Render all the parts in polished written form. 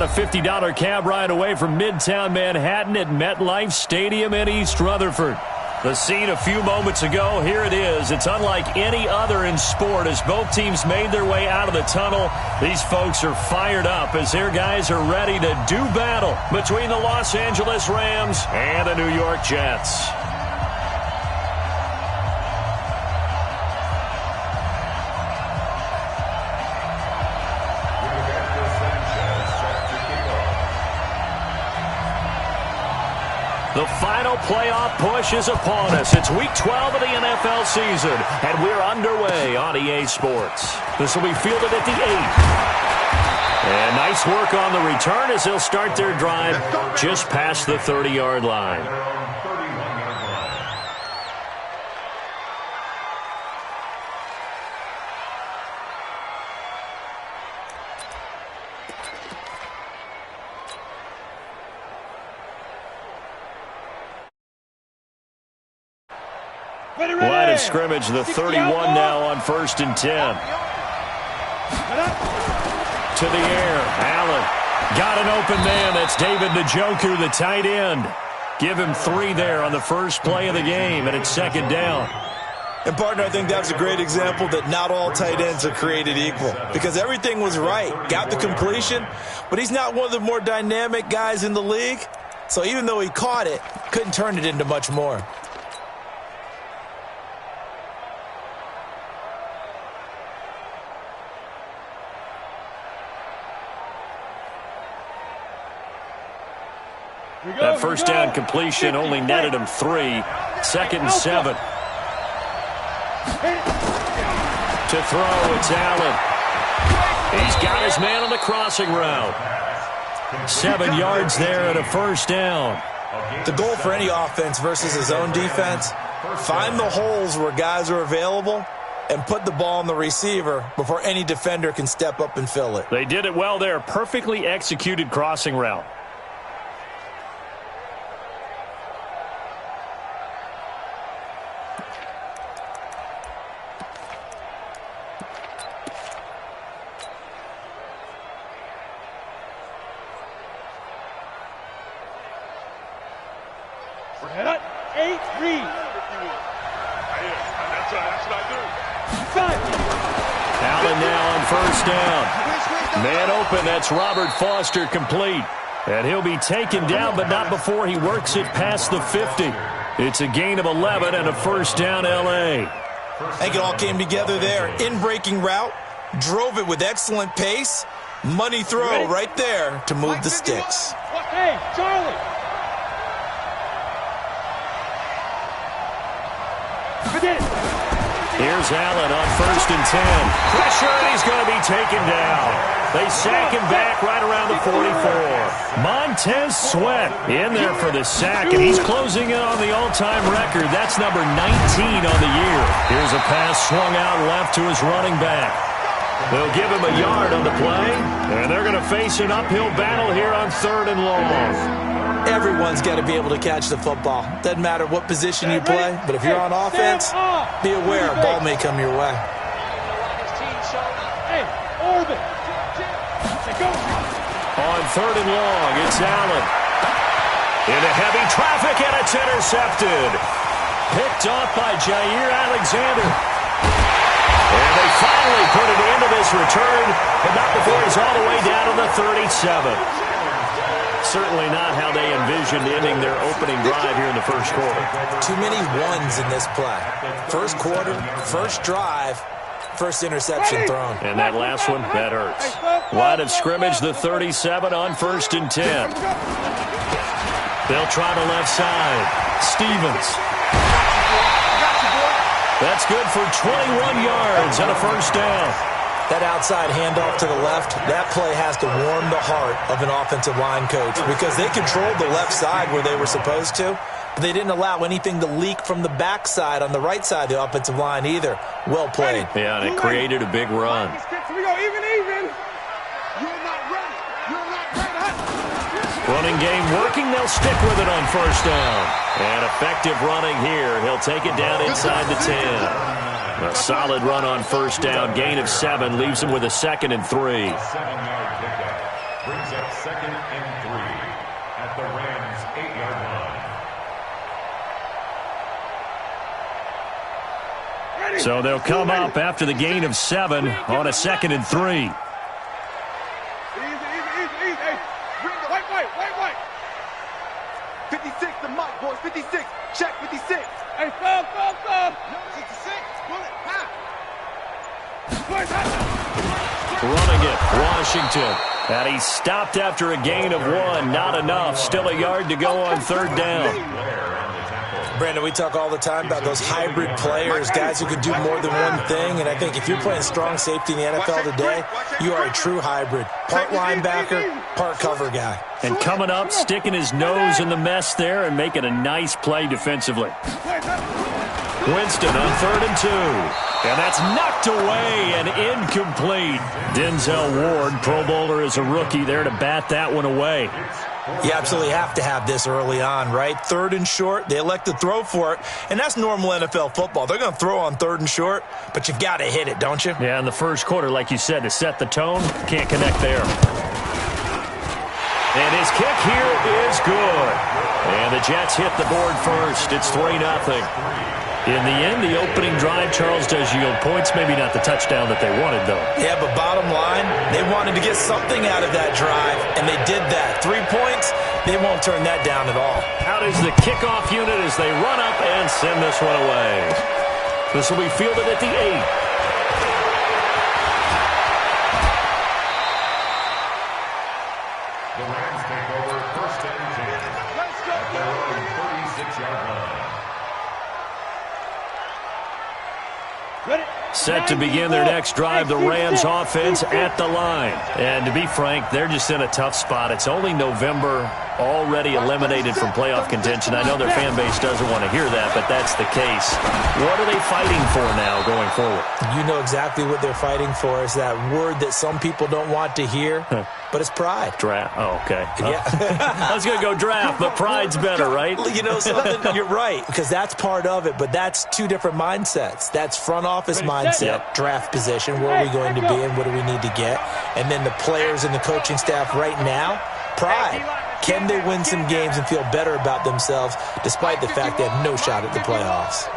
A $50 cab ride away from Midtown Manhattan at MetLife Stadium in East Rutherford. The scene a few moments ago, here it is. It's unlike any other in sport as both teams made their way out of the tunnel. These folks are fired up as their guys are ready to do battle between the Los Angeles Rams and the New York Jets. The final playoff push is upon us. It's Week 12 of the NFL season, and we're underway on EA Sports. This will be fielded at the 8. And nice work on the return as they'll start their drive just past the 30-yard line. Line of scrimmage, the 31 now on 1st and 10. To the air, Allen. Got an open man. That's David Njoku, the tight end. Give him 3 there on the first play of the game, and it's 2nd down. And, partner, I think that's a great example that not all tight ends are created equal because everything was right. Got the completion, but he's not one of the more dynamic guys in the league. So even though he caught it, couldn't turn it into much more. That first down completion only netted him 3. 2nd and 7. To throw, it's Allen. He's got his man on the crossing route. 7 yards there and a first down. The goal for any offense versus his own defense, find the holes where guys are available and put the ball on the receiver before any defender can step up and fill it. They did it well there. Perfectly executed crossing route. Allen now on first down. Man open, that's Robert Foster complete. And he'll be taken down, but not before he works it past the 50. It's a gain of 11 and a first down L.A. I think it all came together there. In-breaking route, drove it with excellent pace. Money throw right there to move the sticks. Hey, Charlie! Here's Allen on 1st and 10. Pressure, and he's going to be taken down. They sack him back right around the 44. Montez Sweat in there for the sack, and he's closing in on the all-time record. That's number 19 on the year. Here's a pass swung out left to his running back. They'll give him a yard on the play, and they're going to face an uphill battle here on 3rd and long. Everyone's got to be able to catch the football. Doesn't matter what position you play, but if you're on offense, be aware a ball may come your way. On 3rd and long, it's Allen. Into heavy traffic, and it's intercepted. Picked off by Jair Alexander. And they finally put it into this return, but not before he's all the way down to the 37. Certainly not how they envisioned ending their opening drive here in the first quarter. Too many ones in this play. First quarter, first drive, first interception thrown. And that last one, that hurts. Line of scrimmage, the 37 on 1st and 10. They'll try the left side. Stevens. That's good for 21 yards and a first down. That outside handoff to the left, that play has to warm the heart of an offensive line coach because they controlled the left side where they were supposed to, but they didn't allow anything to leak from the backside on the right side of the offensive line either. Well played. Yeah, and it created a big run. We go even. You're not ready. Running game working. They'll stick with it on first down. And effective running here. He'll take it down inside the 10. A solid run on first down. Gain of 7 leaves him with a 2nd and 3. brings up 2nd and 3 at the Rams' 8-yard line. So they'll come up after the gain of 7 on a 2nd and 3. Easy. Hey, bring the white. 56, the mic, boys. 56. Check 56. Hey, stop. No, 66. Bullet, pop. Running it, Washington. And he stopped after a gain of 1. Not enough. Still a yard to go on 3rd down. Brandon, we talk all the time about those hybrid players, guys who can do more than one thing, and I think if you're playing strong safety in the NFL today, you are a true hybrid. Part linebacker, part cover guy. And coming up, sticking his nose in the mess there and making a nice play defensively. Winston on 3rd and 2. And that's knocked away and incomplete. Denzel Ward, Pro Bowler as a rookie, there to bat that one away. You absolutely have to have this early on, right? 3rd and short, they elect to throw for it, and that's normal NFL football. They're going to throw on 3rd and short, but you've got to hit it, don't you? Yeah, in the first quarter, like you said, to set the tone, can't connect there. And his kick here is good. And the Jets hit the board first. It's 3-0. In the end, the opening drive, Charles, does yield points. Maybe not the touchdown that they wanted, though. Yeah, but bottom line, they wanted to get something out of that drive, and they did that. 3 points, they won't turn that down at all. Out is the kickoff unit as they run up and send this one away. This will be fielded at the 8. The Rams take over 1st and 10 at their own 36-yard line. Set to begin their next drive, the Rams offense at the line. And to be frank, they're just in a tough spot. It's only November, already eliminated from playoff contention. I know their fan base doesn't want to hear that, but that's the case. What are they fighting for now going forward? You know exactly what they're fighting for. Is that word that some people don't want to hear, but it's pride. Draft. Oh, okay. Yeah. I was going to go draft, but pride's better, right? You know something? You're right, because that's part of it, but that's 2 different mindsets. That's front office mindset, draft position, where are we going to be and what do we need to get? And then the players and the coaching staff right now, pride. Can they win some games and feel better about themselves despite the fact they have no shot at the playoffs?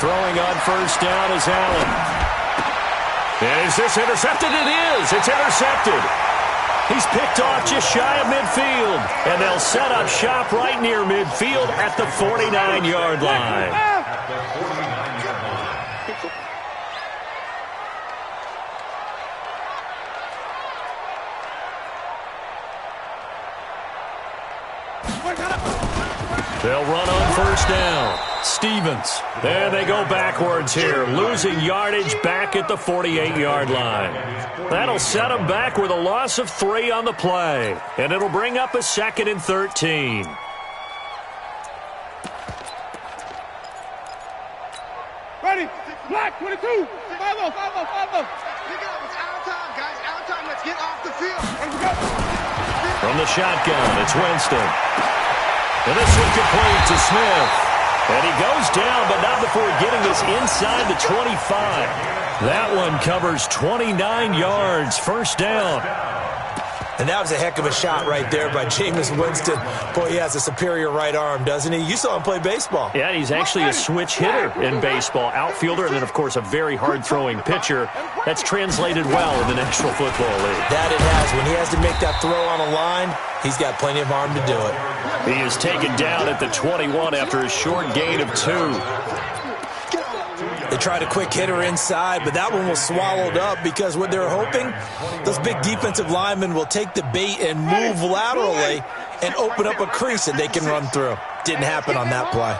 Throwing on 1st down is Allen. And is this intercepted? It is. It's intercepted. He's picked off just shy of midfield. And they'll set up shop right near midfield at the 49-yard line. They'll run on 1st down. Stevens. And they go backwards here, losing yardage back at the 48-yard line. That'll set them back with a loss of 3 on the play. And it'll bring up a 2nd and 13. Ready? Black, 22. 5-0. Pick it up. It's out of time, guys. Out of time. Let's get off the field. Let's go. From the shotgun, it's Winston. And this one complete to Smith. And he goes down, but not before getting this inside the 25. That one covers 29 yards, 1st down. And that was a heck of a shot right there by Jameis Winston. Boy, he has a superior right arm, doesn't he? You saw him play baseball. Yeah, he's actually a switch hitter in baseball. Outfielder, and then, of course, a very hard-throwing pitcher. That's translated well in the National Football League. That it has. When he has to make that throw on a line, he's got plenty of arm to do it. He is taken down at the 21 after a short gain of 2. They tried a quick hitter inside, but that one was swallowed up because what they're hoping, those big defensive linemen will take the bait and move laterally and open up a crease that they can run through. Didn't happen on that play.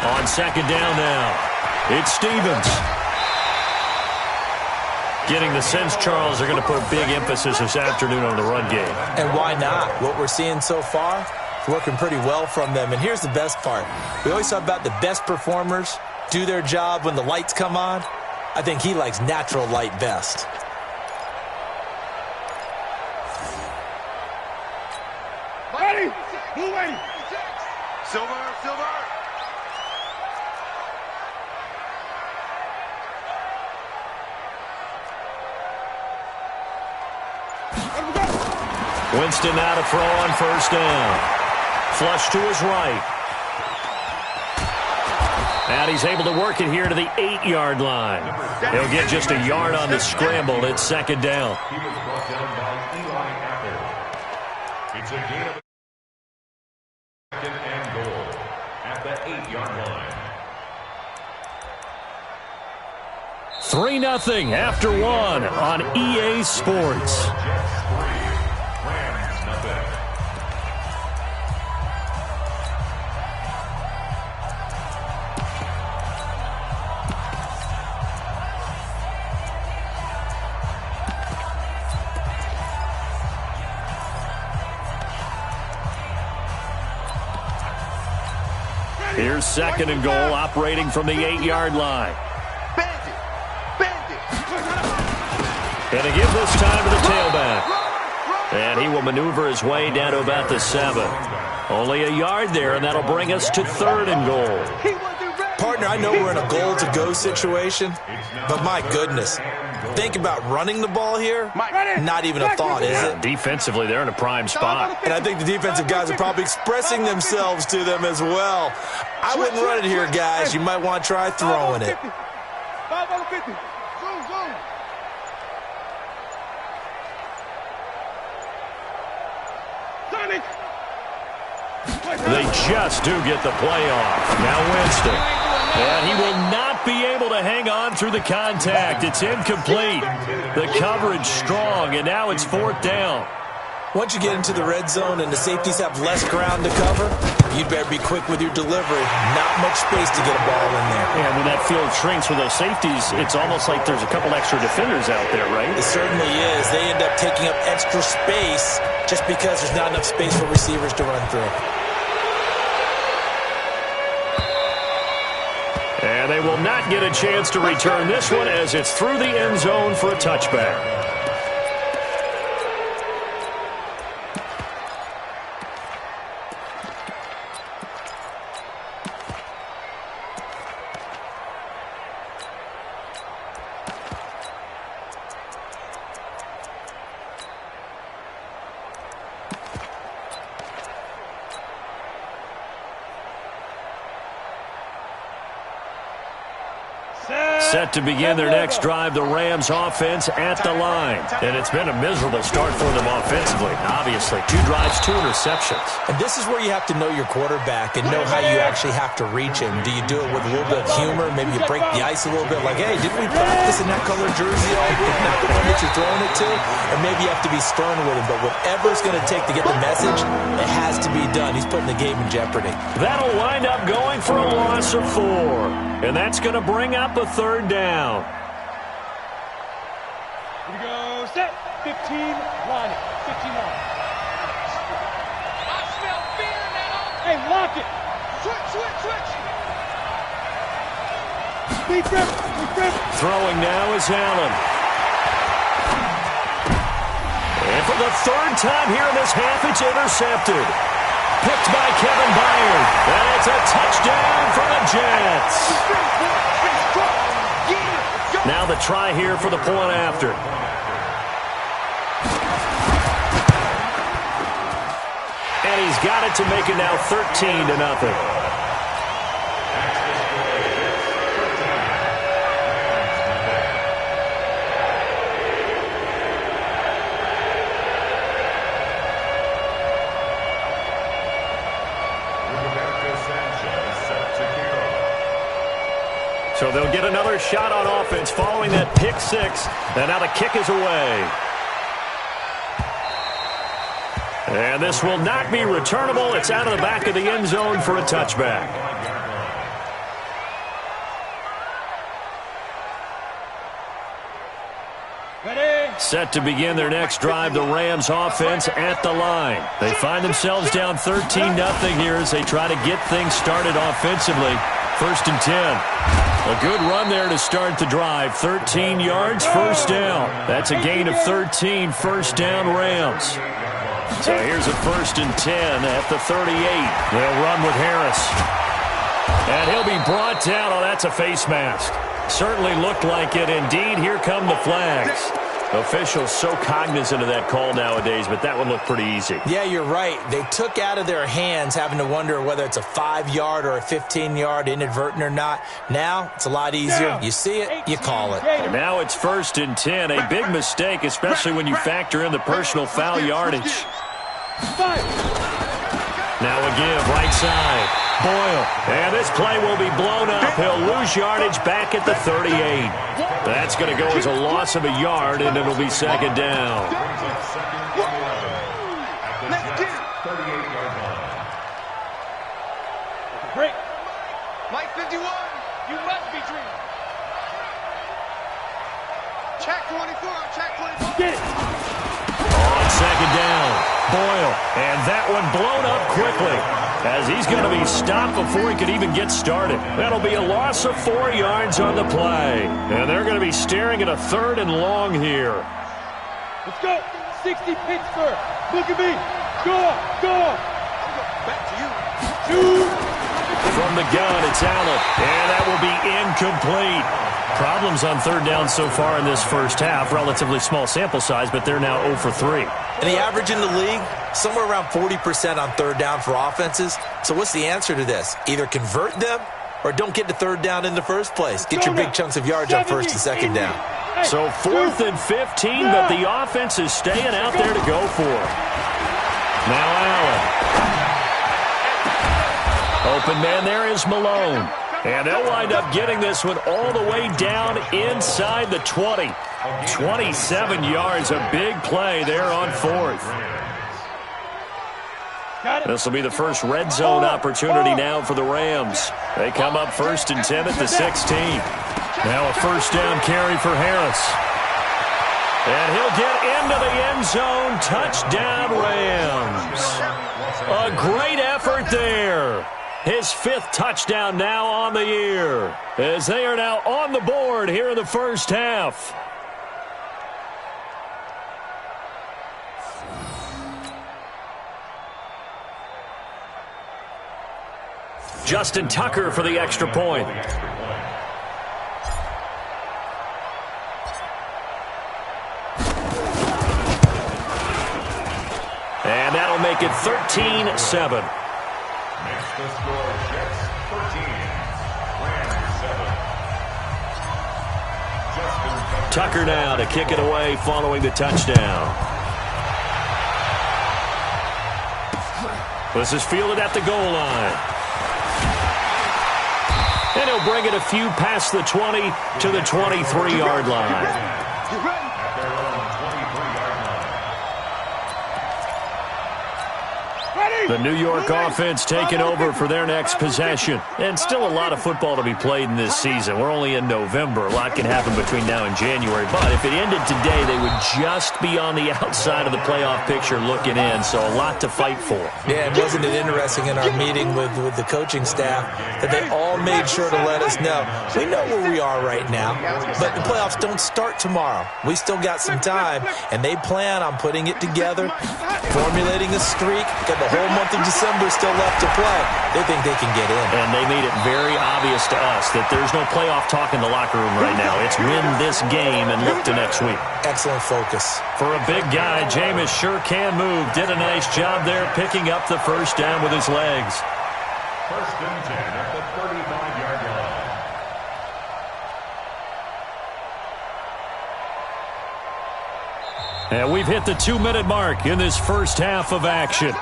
On 2nd down now, it's Stevens. Getting the sense, Charles, they're going to put a big emphasis this afternoon on the run game. And why not? What we're seeing so far, it's working pretty well from them. And here's the best part. We always talk about the best performers do their job when the lights come on. I think he likes natural light best. Ready? Blue ready. Silver. Winston now to throw on first down. Flush to his right. And he's able to work it here to the 8-yard line. He'll get just a yard on the scramble. It's second down. He was brought down by Eli Apple. It's a gain of second and goal at the 8-yard line. 3-0 after one on EA Sports. Jets 3, Rams nothing. Here's second and goal, operating from the 8-yard line. Going to give this time to the tailback. And he will maneuver his way down to about the 7. Only a yard there, and that'll bring us to third and goal. Partner, I know we're in a goal-to-go situation, but my goodness, think about running the ball here. Not even a thought, is it? Defensively, they're in a prime spot. And I think the defensive guys are probably expressing themselves to them as well. I wouldn't run it here, guys. You might want to try throwing it. They just do get the play off. Now Winston. And he will not be able to hang on through the contact. It's incomplete. The coverage strong, and now it's fourth down. Once you get into the red zone and the safeties have less ground to cover, you'd better be quick with your delivery. Not much space to get a ball in there. And when that field shrinks for those safeties, it's almost like there's a couple extra defenders out there, right? It certainly is. They end up taking up extra space just because there's not enough space for receivers to run through. And they will not get a chance to return this one as it's through the end zone for a touchback. Set to begin their next drive, the Rams offense at the line. And it's been a miserable start for them offensively. Obviously, 2 drives, 2 interceptions. And this is where you have to know your quarterback and know how you actually have to reach him. Do you do it with a little bit of humor? Maybe you break the ice a little bit like, hey, didn't we practice in that color jersey all week? Not the one that you're throwing it to? Or maybe you have to be stern with him. But whatever it's going to take to get the message, it has to be done. He's putting the game in jeopardy. That'll wind up going for a loss of 4. And that's going to bring up a third down. Here we go, set, 15, line it, 15 line. I smell fear now. Hey, lock it. Switch. Speed grip. Throwing now is Allen. And for the third time here in this half, it's intercepted. Picked by Kevin Byard. And it's a touchdown for the Jets. Now the try here for the point after. And he's got it to make it now 13-0. So they'll get another shot on offense following that pick 6. And now the kick is away. And this will not be returnable. It's out of the back of the end zone for a touchback. Set to begin their next drive, the Rams offense at the line. They find themselves down 13-0 here as they try to get things started offensively. First and 10. A good run there to start the drive. 13 yards, first down. That's a gain of 13, first down Rams. So here's a first and 10 at the 38. They'll run with Harris. And he'll be brought down. Oh, that's a face mask. Certainly looked like it. Indeed, here come the flags. Officials so cognizant of that call nowadays, but that would look pretty easy. Yeah, you're right. They took out of their hands having to wonder whether it's a 5-yard or a 15-yard inadvertent or not. Now it's a lot easier. You see it, you call it. And now it's 1st and 10. A big mistake, especially when you factor in the personal foul yardage. Now a give, right side. Boyle. And this play will be blown up. He'll lose yardage back at the 38. That's going to go as a loss of a yard, and it'll be 2nd down. Break. Mike 51. You must be dreaming. Check 24. Check 24. Get it. On 2nd down. Boyle. And that one blown up quickly, as he's going to be stopped before he could even get started. That'll be a loss of 4 yards on the play. And they're going to be staring at a 3rd and long here. Let's go. 60 Pittsburgh. Look at me. Go. I'm going back to you. 2. From the gun, it's Allen. And that will be incomplete. Problems on 3rd down so far in this first half. Relatively small sample size, but they're now 0 for 3. And the average in the league, somewhere around 40% on 3rd down for offenses. So what's the answer to this? Either convert them or don't get to 3rd down in the first place. Get your big chunks of yards on 1st and 2nd down. So 4th and 15, but the offense is staying out there to go for it. Now Allen. Open man there is Malone. And they'll wind up getting this one all the way down inside the 20. 27 yards, a big play there on 4th. This will be the first red zone opportunity now for the Rams. They come up 1st and 10 at the 16. Now a 1st down carry for Harris. And he'll get into the end zone. Touchdown, Rams. A great effort there. His 5th touchdown now on the year, as they are now on the board here in the first half. Justin Tucker for the extra point. And that'll make it 13-7. Makes the score Jets 13, Rams 7. Tucker now to kick it away following the touchdown. This is fielded at the goal line. And he'll bring it a few past the 20 to the 23-yard line. The New York offense taking over for their next possession. And still a lot of football to be played in this season. We're only in November. A lot can happen between now and January. But if it ended today, they would just be on the outside of the playoff picture looking in. So a lot to fight for. Yeah, and wasn't it interesting in our meeting with the coaching staff that they all made sure to let us know, we know where we are right now, but the playoffs don't start tomorrow. We still got some time, and they plan on putting it together, formulating a streak, got the whole month of December still left to play. They think they can get in. And they made it very obvious to us that there's no playoff talk in the locker room right now. It's win this game and look to next week. Excellent focus. For a big guy, Jameis sure can move. Did a nice job there picking up the 1st down with his legs. 1st and 10 at the 35-yard line. And we've hit the 2-minute mark in this first half of action.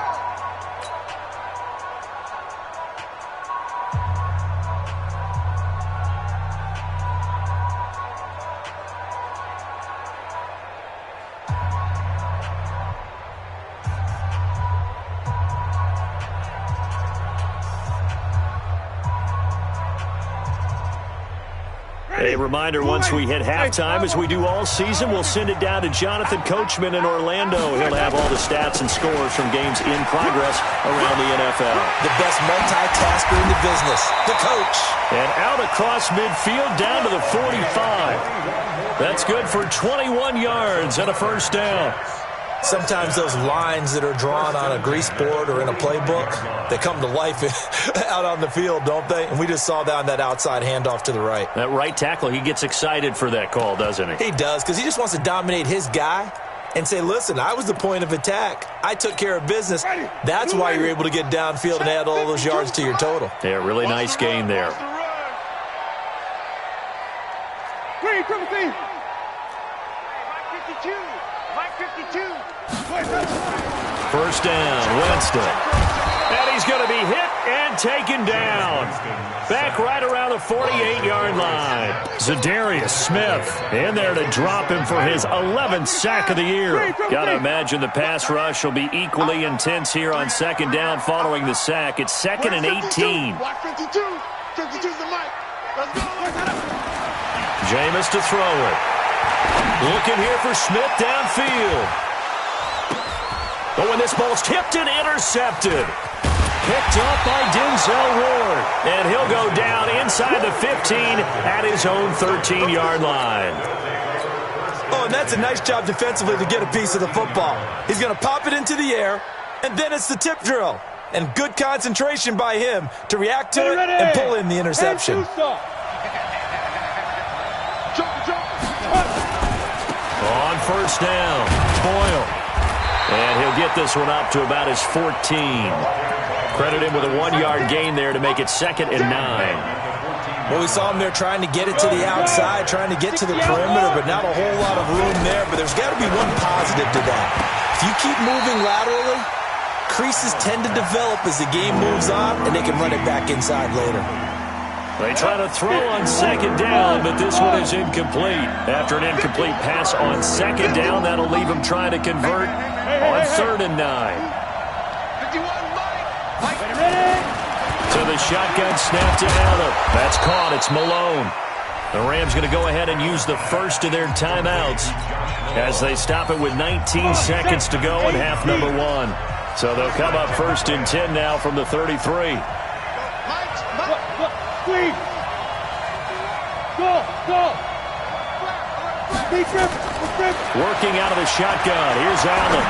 A reminder, once we hit halftime, as we do all season, we'll send it down to Jonathan Coachman in Orlando. He'll have all the stats and scores from games in progress around the NFL. The best multitasker in the business, the coach. And out across midfield down to the 45. That's good for 21 yards and a 1st down. Sometimes those lines that are drawn on a grease board or in a playbook, they come to life out on the field, don't they? And we just saw that on that outside handoff to the right. That right tackle, he gets excited for that call, doesn't he? He does, because he just wants to dominate his guy and say, listen, I was the point of attack. I took care of business. That's why you're able to get downfield and add all those yards to your total. Yeah, really nice gain there. First down, Winston. And he's going to be hit and taken down. Back right around the 48-yard line. Zadarius Smith in there to drop him for his 11th sack of the year. Got to imagine the pass rush will be equally intense here on second down following the sack. It's 2nd and 18. Jameis to throw it. Looking here for Smith downfield. But when this ball's tipped and intercepted. Picked up by Denzel Ward. And he'll go down inside the 15 at his own 13-yard line. Oh, and that's a nice job defensively to get a piece of the football. He's going to pop it into the air, and then it's the tip drill. And good concentration by him to react to it and pull in the interception. On first down, Boyle. And he'll get this one up to about his 14. Credit him with a 1-yard gain there to make it 2nd and 9. Well, we saw him there trying to get it to the outside, trying to get to the perimeter, but not a whole lot of room there. But there's got to be one positive to that. If you keep moving laterally, creases tend to develop as the game moves on, and they can run it back inside later. They try to throw on second down, but this one is incomplete. After an incomplete pass on second down, that'll leave him trying to convert on 3rd and 9. So the shotgun snap to Allen. That's caught. It's Malone. The Rams going to go ahead and use the first of their timeouts as they stop it with 19 seconds to go in half number 1. So they'll come up 1st and 10 now from the 33. Working out of the shotgun. Here's Allen.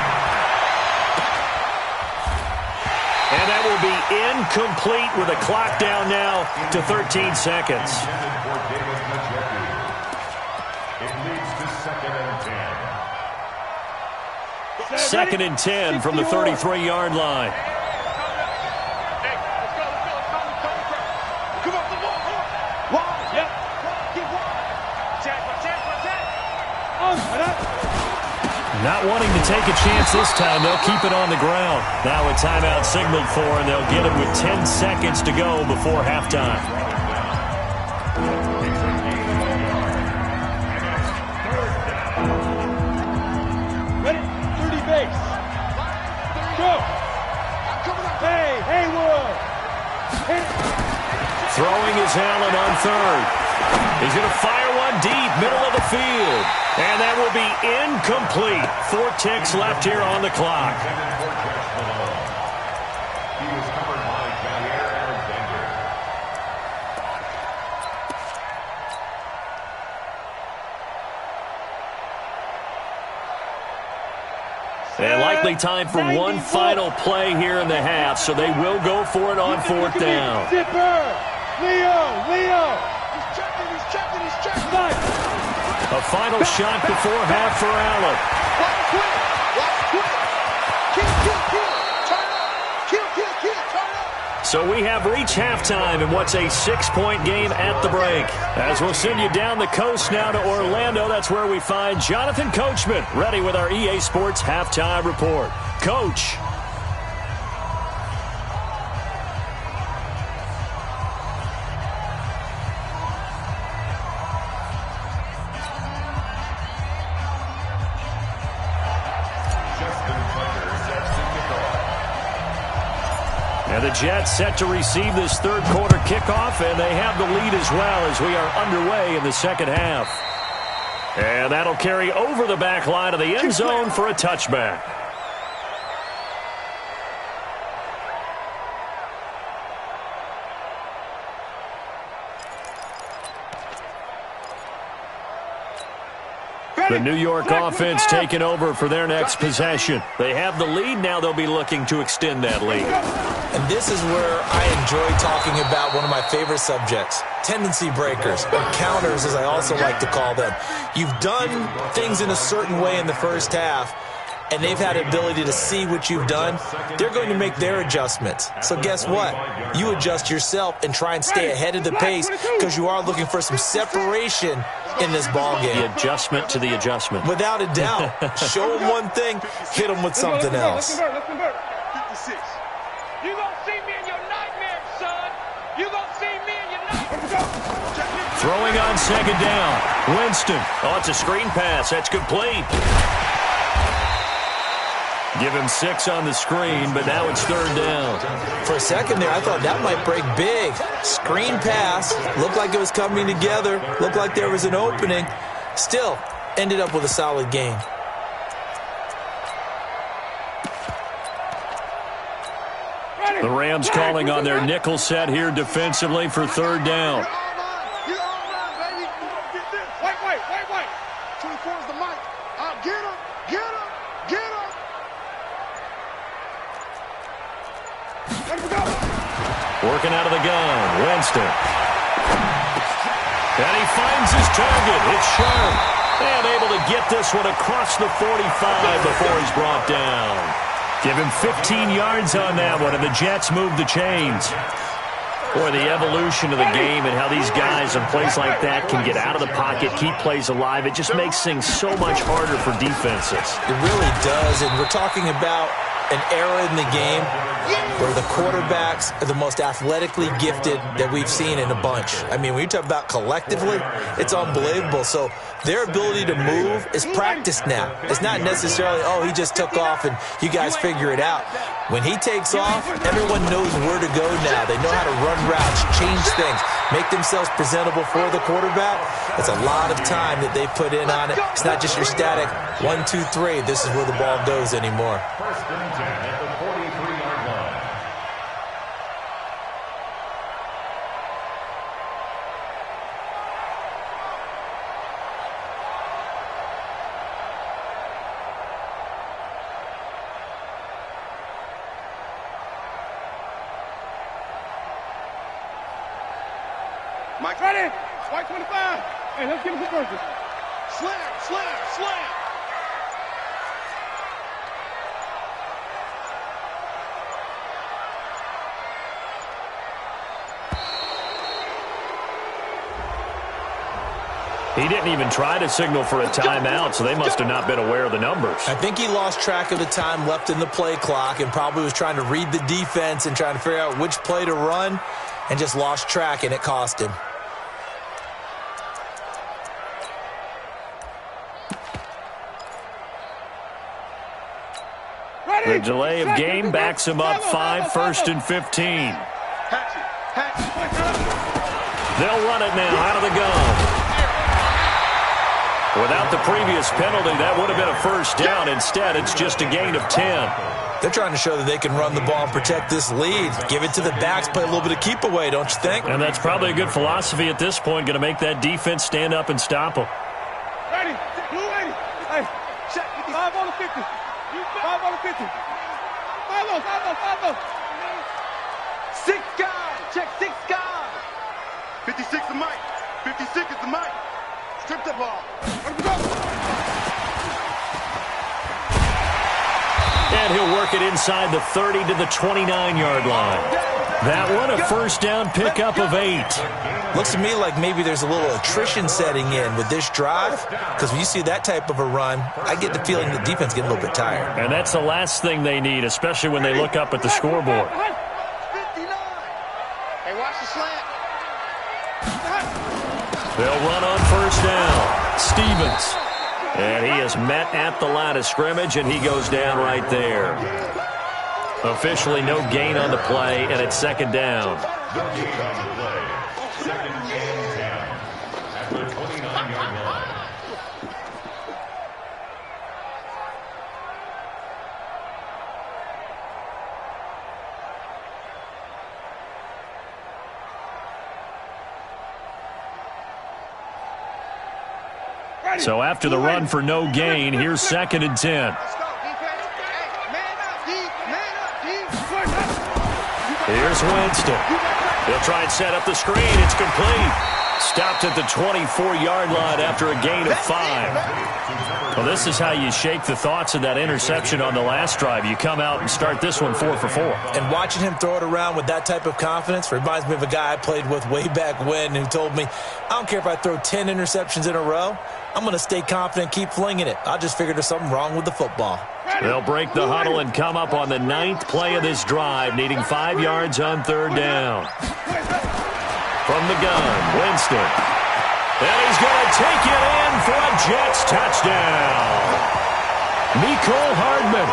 And that will be incomplete with the clock down now to 13 seconds. It leads to 2nd and 10 from the 33-yard line. Not wanting to take a chance this time, they'll keep it on the ground. Now a timeout signaled for, and they'll get it with 10 seconds to go before halftime. Ready? 30 base. Go. Hey, Haywood. Throwing is Allen on 3rd. He's going to fire one deep, middle of the field. And that will be incomplete. 4 ticks left here on the clock. He was covered by Jair Alexander. And likely time for one final play here in the half, so they will go for it on 4th down. Zipper. Leo. He's checking. A final shot before half for Allen. So we have reached halftime in what's a 6-point game at the break. As we'll send you down the coast now to Orlando, that's where we find Jonathan Coachman ready with our EA Sports Halftime Report. Coach. And the Jets set to receive this 3rd quarter kickoff, and they have the lead as well as we are underway in the 2nd half. And that'll carry over the back line of the end zone for a touchback. The New York offense taking over for their next possession. They have the lead. Now they'll be looking to extend that lead. And this is where I enjoy talking about one of my favorite subjects, tendency breakers, or counters as I also like to call them. You've done things in a certain way in the first half, and they've had the ability to see what you've done. They're going to make their adjustments. So guess what? You adjust yourself and try and stay ahead of the pace because you are looking for some separation in this ball game. The adjustment to the adjustment. Without a doubt. Show them one thing, hit them with something else. 56. You gonna see me in your nightmares, son. You gonna see me in your nightmares. Throwing on second down. Winston. Oh, it's a screen pass. That's complete. Give him 6 on the screen, but now it's third down. For a second there, I thought that might break big. Screen pass. Looked like it was coming together. Looked like there was an opening. Still, ended up with a solid game. The Rams calling on their nickel set here defensively for third down. You're all right, baby. Get this. Wait. 24 is the mic. Get him. Let him go. Working out of the gun. Winston. And he finds his target. It's sharp. And able to get this one across the 45 before he's brought down. Give him 15 yards on that one, and the Jets move the chains. Boy, the evolution of the game and how these guys in plays like that can get out of the pocket, keep plays alive, it just makes things so much harder for defenses. It really does, and we're talking about an era in the game where the quarterbacks are the most athletically gifted that we've seen in a bunch. I mean, when you talk about collectively, it's unbelievable. So their ability to move is practiced now. It's not necessarily, oh, he just took off and you guys figure it out. When he takes off, everyone knows where to go now. They know how to run routes, change things, make themselves presentable for the quarterback. It's a lot of time that they put in on it. It's not just your static 1, 2, 3. This is where the ball goes anymore. First and 10 at the 43-yard line. Mike, Ready? White 25. Hey, let's get him some verses. Slam. He didn't even try to signal for a timeout, so they must have not been aware of the numbers. I think he lost track of the time left in the play clock and probably was trying to read the defense and trying to figure out which play to run and just lost track, and it cost him. The delay of game backs him up 5, first and 15. They'll run it now out of the gun. Without the previous penalty, that would have been a first down. Instead, it's just a gain of 10. They're trying to show that they can run the ball and protect this lead. Give it to the backs, play a little bit of keep away, don't you think? And that's probably a good philosophy at this point, going to make that defense stand up and stop them. Ready? 280. Hey, check. 5 on the 50. 5 on the 50. 5 on. 6 guys. Check 6 guys. 56 the mic. 56 is the mic. Strip the ball. Let him go. And he'll work it inside the 30 to the 29-yard line. That one, a first down pickup of 8. Looks to me like maybe there's a little attrition setting in with this drive, because when you see that type of a run, I get the feeling the defense getting a little bit tired. And that's the last thing they need, especially when they look up at the scoreboard. 59. Hey, watch the slant. They'll run on first down. Stevens. And he is met at the line of scrimmage, and he goes down right there. Officially no gain on the play, and it's second down. No gain on the play. Second and 10 at the 29-yard line. So after the run for no gain, here's 2nd and 10. Here's Winston. He'll try and set up the screen. It's complete. Stopped at the 24-yard line after a gain of 5. Well, this is how you shake the thoughts of that interception on the last drive. You come out and start this one 4 for 4. And watching him throw it around with that type of confidence reminds me of a guy I played with way back when who told me, I don't care if I throw 10 interceptions in a row. I'm going to stay confident and keep flinging it. I just figured there's something wrong with the football. They'll break the huddle and come up on the 9th play of this drive, needing 5 yards on 3rd down. From the gun, Winston. And he's going to take it in for a Jets touchdown. Mecole Hardman,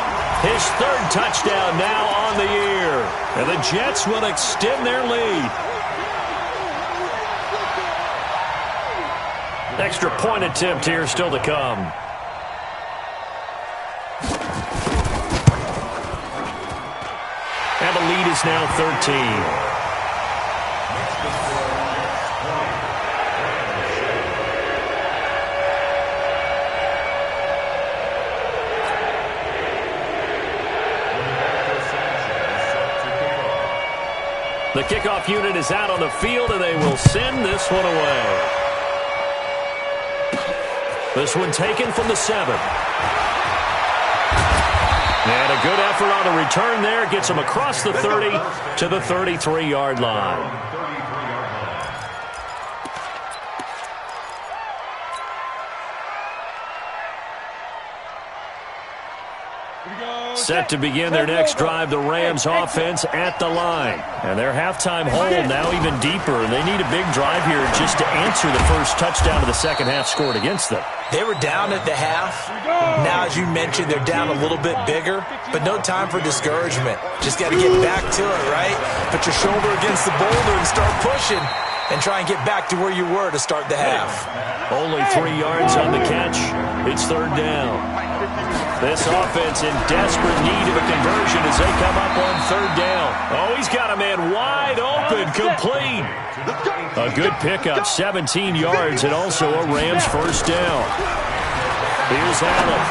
his 3rd touchdown now on the year. And the Jets will extend their lead. Extra point attempt here still to come. And the lead is now 13. The kickoff unit is out on the field, and they will send this one away. This one taken from the 7. And a good effort on the return there. Gets him across the 30 to the 33-yard line. Set to begin their next drive, the Rams offense at the line. And their halftime hold now even deeper. And they need a big drive here just to answer the first touchdown of the second half scored against them. They were down at the half. Now, as you mentioned, they're down a little bit bigger, but no time for discouragement. Just got to get back to it, right? Put your shoulder against the boulder and start pushing and try and get back to where you were to start the half. Only 3 yards on the catch. It's 3rd down. This offense in desperate need of a conversion as they come up on 3rd down. Oh, he's got a man wide open, complete. A good pickup, 17 yards, and also a Rams first down. Here's Allen.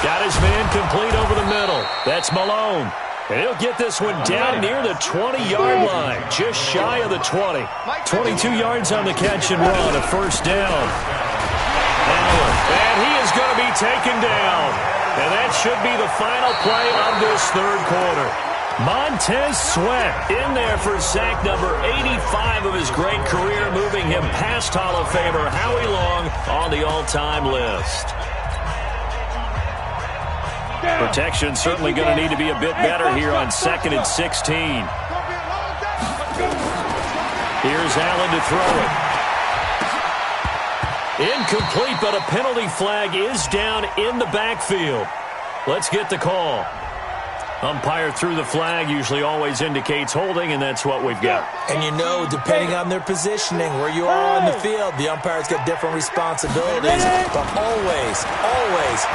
Got his man complete over the middle. That's Malone. And he'll get this one down near the 20-yard line, just shy of the 20. 22 yards on the catch and run, a first down. Allen, and he is going to be taken down. And that should be the final play of this 3rd quarter. Montez Sweat in there for sack number 85 of his great career, moving him past Hall of Famer Howie Long on the all-time list. Protection certainly going to need to be a bit better here on 2nd and 16. Here's Allen to throw it. Incomplete, but a penalty flag is down in the backfield. Let's get the call. Umpire threw the flag, usually always indicates holding, and that's what we've got. And you know, depending on their positioning, where you are on the field, the umpire's got different responsibilities. But always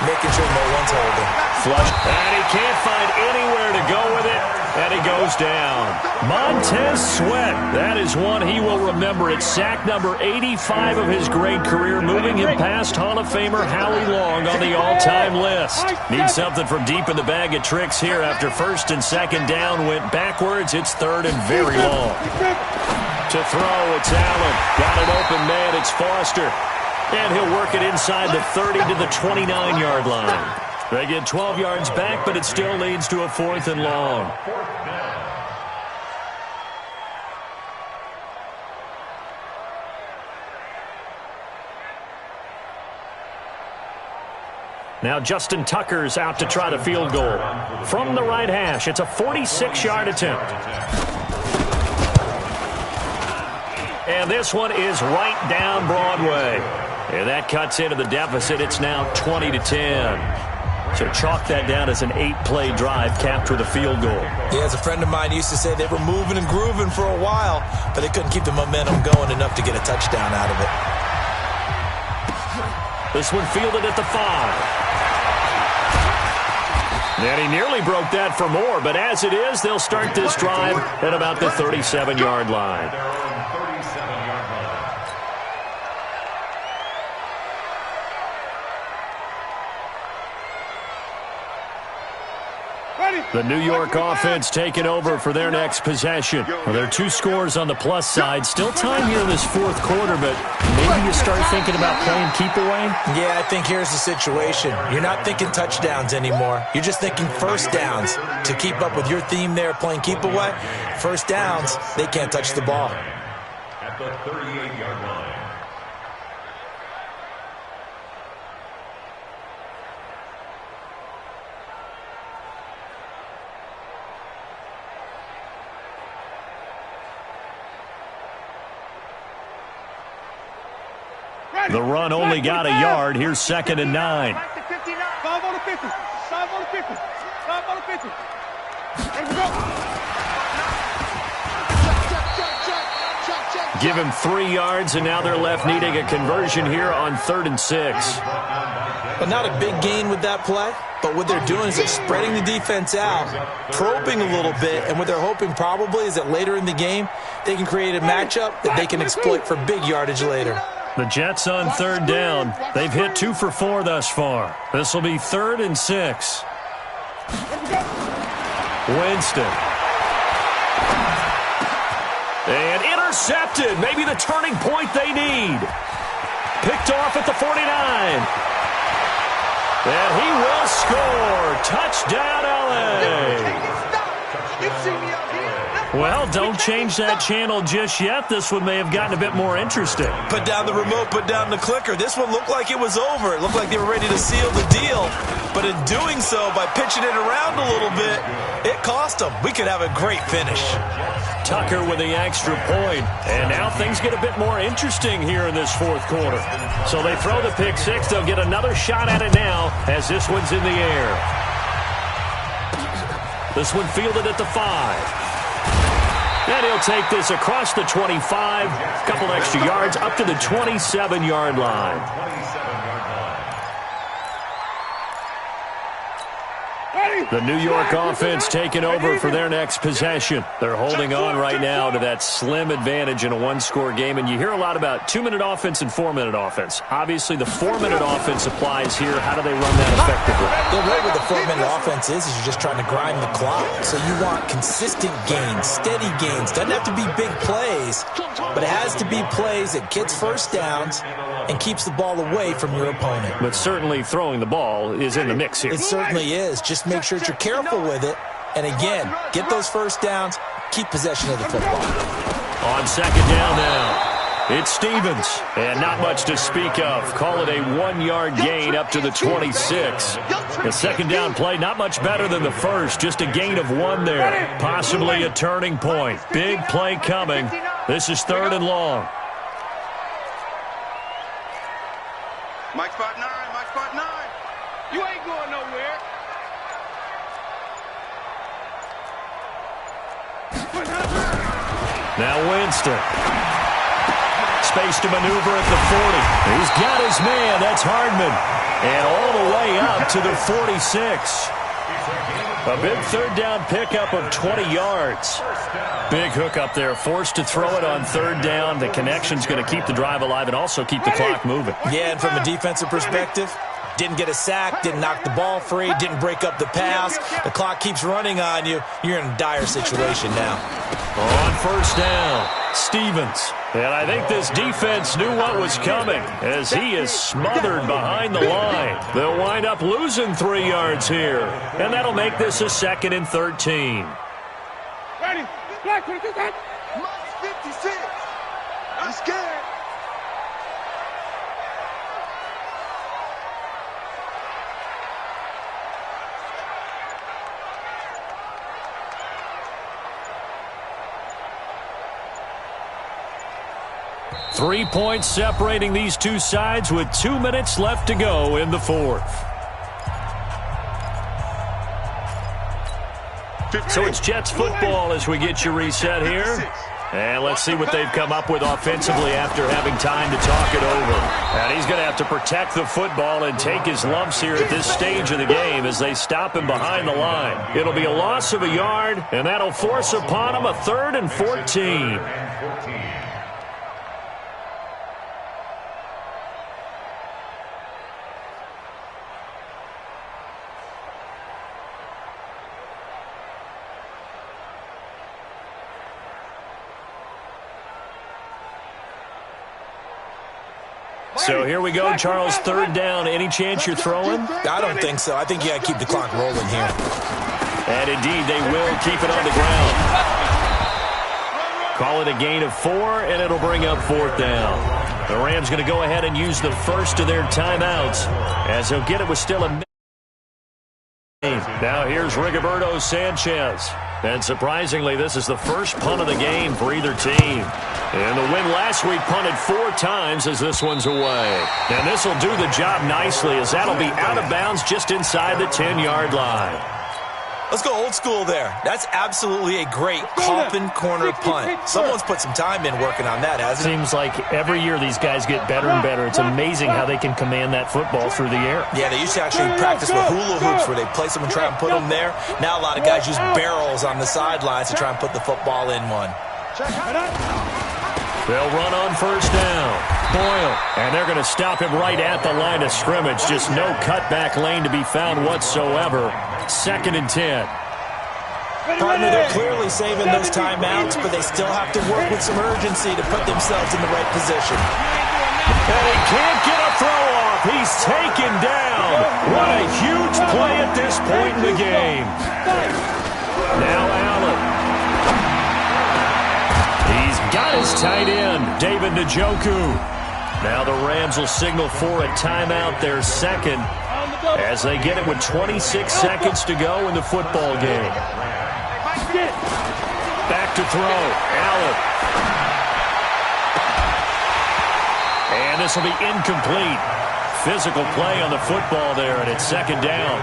making sure no one's holding. Flush, and he can't find anywhere to go with it, and he goes down. Montez Sweat, that is one he will remember. It's sack number 85 of his great career, moving him past Hall of Famer Howie Long on the all-time list. Needs something from deep in the bag of tricks here after 1st and 2nd down went backwards. It's 3rd and very long. To throw, it's Allen. Got an open man, it's Foster. And he'll work it inside the 30 to the 29-yard line. They get 12 yards back, but it still leads to a 4th and long. Now Justin Tucker's out to try the field goal. From the right hash, it's a 46-yard attempt. And this one is right down Broadway. And that cuts into the deficit. It's now 20-10. So chalk that down as an 8-play drive, capped with a field goal. Yeah, as a friend of mine used to say, they were moving and grooving for a while, but they couldn't keep the momentum going enough to get a touchdown out of it. This one fielded at the 5. And he nearly broke that for more, but as it is, they'll start this drive at about the 37-yard line. The New York offense taking over for their next possession. Well, there are 2 scores on the plus side. Still time here in this fourth quarter, but maybe you start thinking about playing keep away? Yeah, I think here's the situation. You're not thinking touchdowns anymore. You're just thinking first downs. To keep up with your theme there, playing keep away, first downs, they can't touch the ball. At the 38-yard line. The run only got a yard. Here's 2nd and 9. 5 on the 50. 5 on the 50. 5 on the 50. Let's go. Give him 3 yards, and now they're left needing a conversion here on 3rd and 6. But not a big gain with that play. But what they're doing is they're spreading the defense out, probing a little bit, and what they're hoping probably is that later in the game, they can create a matchup that they can exploit for big yardage later. The Jets on 3rd down. They've hit 2 for 4 thus far. This will be 3rd and 6. Winston. And intercepted. Maybe the turning point they need. Picked off at the 49. And he will score. Touchdown, LA. Well, don't change that channel just yet. This one may have gotten a bit more interesting. Put down the remote, put down the clicker. This one looked like it was over. It looked like they were ready to seal the deal. But in doing so, by pitching it around a little bit, it cost them. We could have a great finish. Tucker with the extra point. And now things get a bit more interesting here in this fourth quarter. So they throw the pick six. They'll get another shot at it now as this one's in the air. This one fielded at the 5. And he'll take this across the 25, a couple extra yards, up to the 27-yard line. The New York offense taking over for their next possession. They're holding on right now to that slim advantage in a one-score game. And you hear a lot about 2-minute offense and 4-minute offense. Obviously, the 4-minute offense applies here. How do they run that effectively? The way with the 4-minute offense is you're just trying to grind the clock. So you want consistent gains, steady gains. Doesn't have to be big plays, but it has to be plays that gets first downs and keeps the ball away from your opponent. But certainly throwing the ball is in the mix here. It certainly is. Just make sure that you're careful with it. And again, get those first downs, keep possession of the football. On 2nd down now, it's Stevens. And not much to speak of. Call it a 1-yard gain up to the 26. The 2nd down play, not much better than the first. Just a gain of 1 there. Possibly a turning point. Big play coming. This is 3rd and long. Mike spot 9, Mike spot 9. You ain't going nowhere. Now Winston. Space to maneuver at the 40. He's got his man. That's Hardman. And all the way up to the 46. A big 3rd down pickup of 20 yards. Big hook up there. Forced to throw it on 3rd down. The connection's going to keep the drive alive and also keep the clock moving. Yeah, and from a defensive perspective, didn't get a sack, didn't knock the ball free, didn't break up the pass. The clock keeps running on you. You're in a dire situation now. On 1st down, Stevens. And I think this defense knew what was coming as he is smothered behind the line. They'll wind up losing 3 yards here. And that'll make this a 2nd and 13. Ready? Black 22. Mike 56. I'm scared. Three points separating these two sides with 2 minutes left to go in the fourth. So it's Jets football as we get you reset here. And let's see what they've come up with offensively after having time to talk it over. And he's going to have to protect the football and take his lumps here at this stage of the game as they stop him behind the line. It'll be a loss of a yard, and that'll force upon him a 3rd and 14. So here we go, Charles, third down. Any chance you're throwing? I don't think so. I think you got to keep the clock rolling here. And indeed, they will keep it on the ground. Call it a gain of 4, and it'll bring up fourth down. The Rams going to go ahead and use the first of their timeouts, as they'll get it with still a minute. Now here's Rigoberto Sanchez. And surprisingly, this is the first punt of the game for either team. And the win last week punted 4 times as this one's away. And this will do the job nicely, as that'll be out of bounds just inside the 10-yard line. Let's go old school there. That's absolutely a great coffin corner punt. Someone's put some time in working on that, hasn't it? Seems like every year these guys get better and better. It's amazing how they can command that football through the air. Yeah, they used to actually practice with hula hoops where they place them and try and put them there. Now a lot of guys use barrels on the sidelines to try and put the football in one. They'll run on first down. Boyle. And they're going to stop him right at the line of scrimmage. Just no cutback lane to be found whatsoever. 2nd and 10. Partner, they're clearly saving those timeouts, but they still have to work with some urgency to put themselves in the right position. And he can't get a throw off. He's taken down. What a huge play at this point in the game. Now Allen. He's got his tight end, David Njoku. Now the Rams will signal for a timeout, their second, as they get it with 26 seconds to go in the football game. Back to throw. Allen. And this will be incomplete. Physical play on the football there, and it's 2nd down.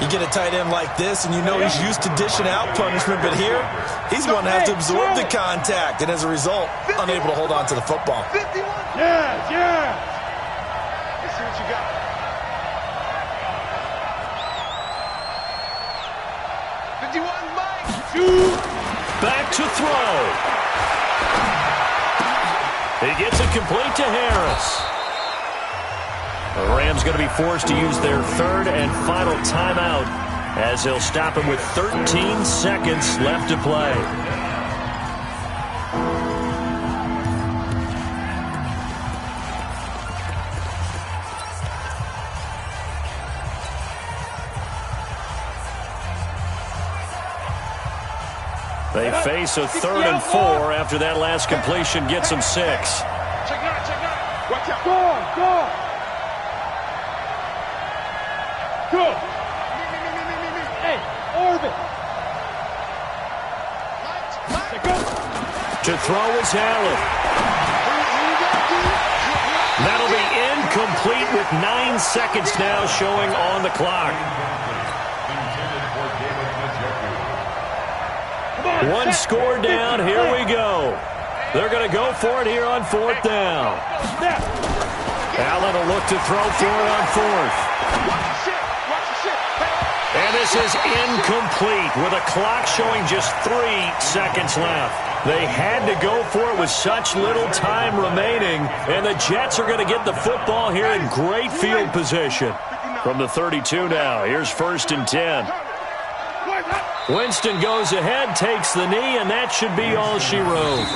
You get a tight end like this, and you know he's used to dishing out punishment, but here, he's going to have to absorb the contact, and as a result, unable to hold on to the football. Yeah. Let's see what you got. Back to throw. He gets it complete to Harris. The Rams going to be forced to use their 3rd and final timeout, as they'll stop him with 13 seconds left to play. They face a 3rd and 4 after that last completion gets them 6. Check out. Watch out. Go. Good. Hey, orbit. To throw is Allen. That'll be incomplete with 9 seconds now showing on the clock. One score down. Here we go. They're going to go for it here on 4th down. Allen will look to throw for it on 4th. And this is incomplete with a clock showing just 3 seconds left. They had to go for it with such little time remaining, and the Jets are going to get the football here in great field position. From the 32 now, here's 1st and 10. Winston goes ahead, takes the knee, and that should be all she wrote.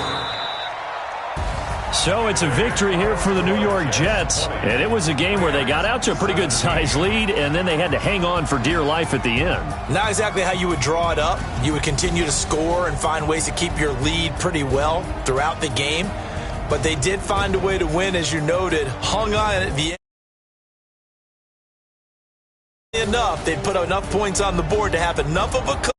So it's a victory here for the New York Jets, and it was a game where they got out to a pretty good-sized lead, and then they had to hang on for dear life at the end. Not exactly how you would draw it up. You would continue to score and find ways to keep your lead pretty well throughout the game, but they did find a way to win, as you noted, hung on at the end. Enough, they put enough points on the board to have enough of a